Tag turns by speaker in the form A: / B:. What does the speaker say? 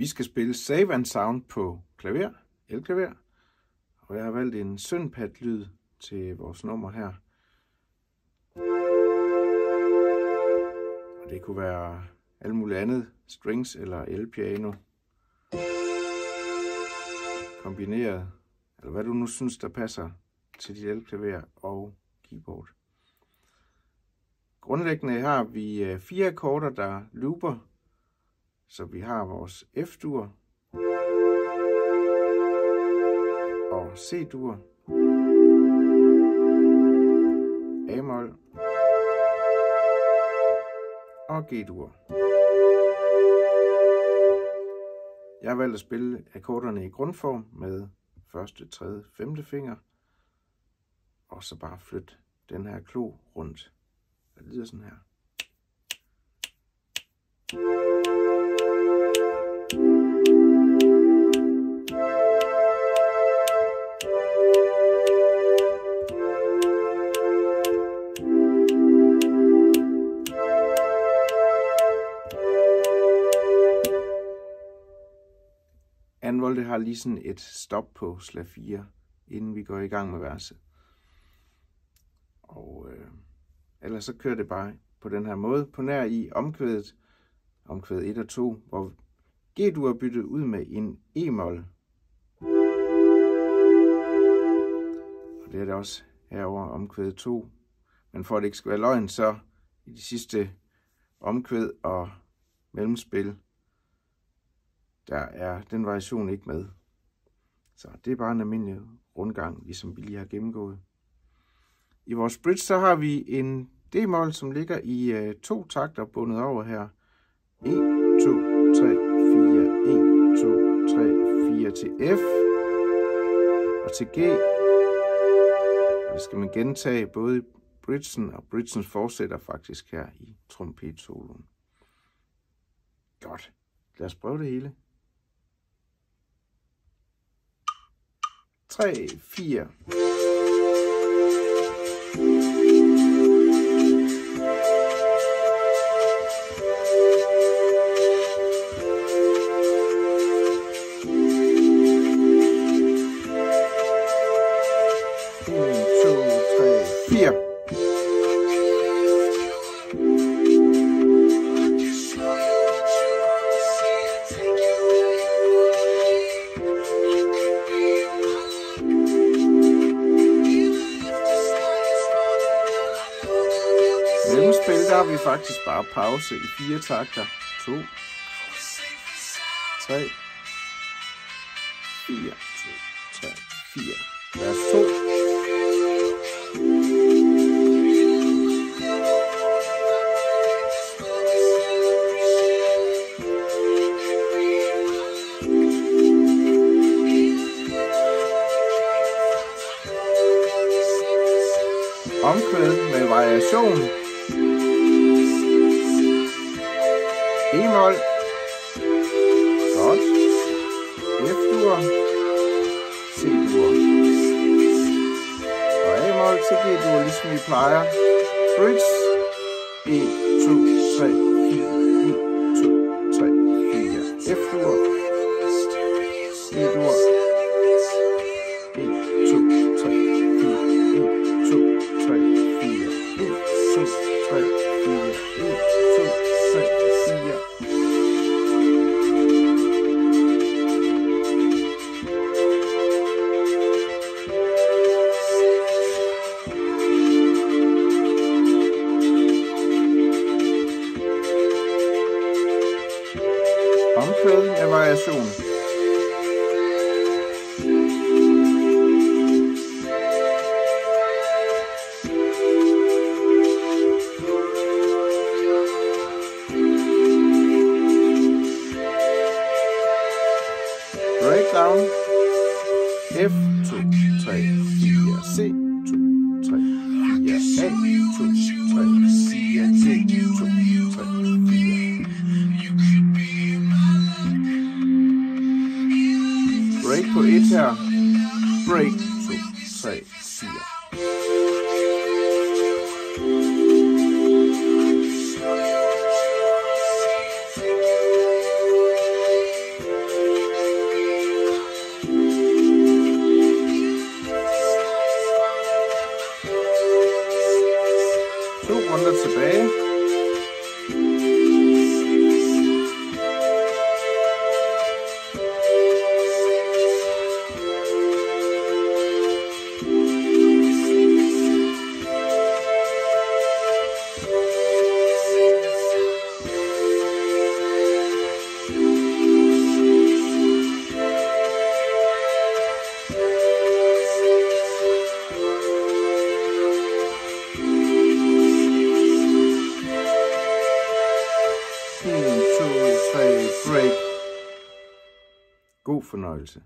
A: Vi skal spille Save and Sound på klaver, elklaver, og jeg har valgt en syndpad-lyd til vores nummer her. Og det kunne være alt muligt andet, strings eller elpiano, kombineret, eller hvad du nu synes, der passer til dit elklaver og keyboard. Grundlæggende har vi 4 akkorder, der looper, så vi har vores F-dur og C-dur, A-mol og G-dur. Jeg har valgt at spille akkorderne i grundform med første, tredje, femte finger, og så bare flytte den her klo rundt. Det lyder sådan her. Anden volte har lige sådan et stop på slag 4, inden vi går i gang med verset. Og ellers så kører det bare på den her måde. På nær i omkvædet 1 og 2, hvor G-dur er byttet ud med en E-mol. Og det er det også herover omkvædet 2. Men for at det ikke skal være løgn, så i de sidste omkvæd og mellemspil, der er den variation ikke med. Så det er bare en almindelig rundgang, ligesom vi lige har gennemgået. I vores bridge så har vi en D-mol, som ligger i 2 takter bundet over her. 1, 2, 3, 4, 1, 2, 3, 4 til F og til G. Og det skal man gentage både i bridgen, og bridgen fortsætter faktisk her i trompetsoloen. Godt. Lad os prøve det hele. 3, 4. Mellemspil, der har vi faktisk bare pause i 4 takter. 2, 3, 4, 2, 3, 4. Vers 2. Omkvæd med variation. E-mol. Godt. F-dur. C-dur. Og A-mol til G-dur, ligesom vi plejer. Bridge. 1, 2, 3, 4. 1, 2, 3, 4. F-dur. G-dur. 1, 2, 3, 4. 1, 2, 3, 4. 1, 2, 3, 4. 1, 2, 3, 4. Omkvæd af variation. Breakdown. F, 2, 3, 4, C, 2, 3, 4, A, 2, 3, 4, G, 2, 3, 4. Break på 1 her. Break, 2, 3, 4. fornøjelse.